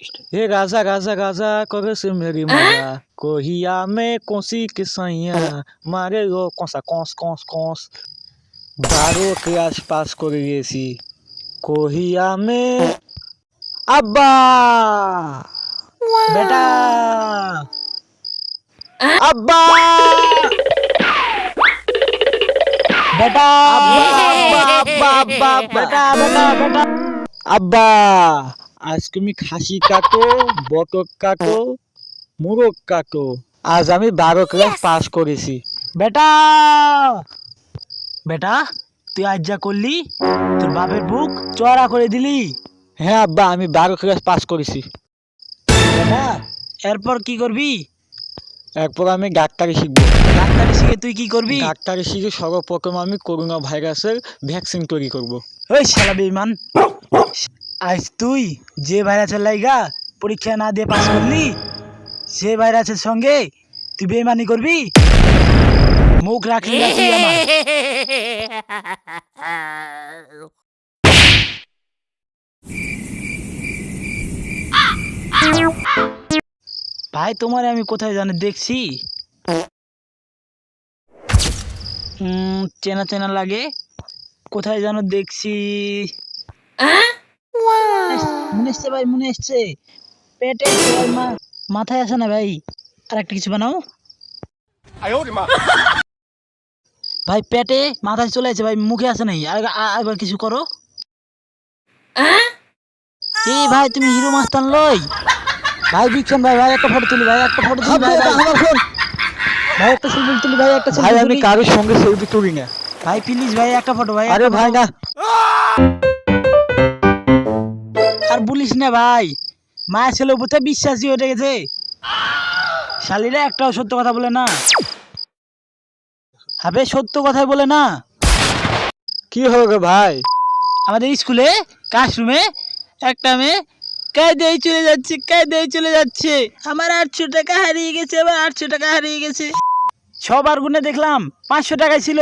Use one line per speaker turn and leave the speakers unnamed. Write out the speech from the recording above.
हे Gaza Gaza Gaza करे से मेरी माया कोहिया में कोसी के सैया मारे गो कौसा कौस कौस कौस 12 के आसपास করে গেছি कोहिया में अब्बा बेटा अब्बा बेटा अब्बा अब्बा बेटा बेटा बेटा अब्बा আজ তুমি খাসি কাটো বটক কাটো মুরগ কাটো আজ আমি 12 ক্লাস পাস করেছি বেটা বেটা তুই আজ যা করলি তোর বাপের বুক চড়া করে দিলি হ্যাঁ আব্বা আমি 12 ক্লাস পাস করেছি বেটা এরপর কি করবি এরপর আমি ডাক্তারি শিখব ডাক্তারি শিখে তুই কি করবি ডাক্তারি শিখে সর্বপ্রথম আমি করোনা ভাইরাসের ভ্যাকসিন তৈরি করব ওই শালা বেঈমান আজ তুই যে ভাইরাসের লাইগা পরীক্ষা না দিয়ে পাস করলি সে ভাইরাসের সঙ্গে তুই বেঈমানি করবি মুখ রাখলি না তুই আমার ভাই তোমার আমি কোথায় জানি দেখছি চেনা চেনা লাগে কোথায় যেন দেখছি মনে এসছে ভাই মনে এসছে পেটে মাথায় আসে না ভাই আর একটা কিছু বানাও ভাই পেটে মাথায় চলে আসে ভাই মুখে আসে নাই আরেকবার কিছু করো এই ভাই তুমি হিরো মাস্তান লই ভাই বিক্রম ভাই ভাই একটা ফটো তুলি ভাই একটা ফটো তুলি ভাই আমার ফোন ভাই একটা সেলফি তুলি ভাই একটা সেলফি আমি কারোর সঙ্গে সেলফি তুলি না ভাই প্লিজ ভাই একটা ফটো ভাই আরে ভাই না আর বলিস না ভাই মায়ের ছেলের উপর বিশ্বাসই হয়ে গেছে শালিরা একটাও সত্য কথা বলে না হবে সত্য কথাই বলে না কি হবে ভাই আমাদের স্কুলে ক্লাসরুমে একটা মেয়ে কায়দায় চলে যাচ্ছে আমার 800 টাকা হারিয়ে গেছে আবার 800 টাকা হারিয়ে গেছে সবার গুণে দেখলাম 500 টাকাই ছিল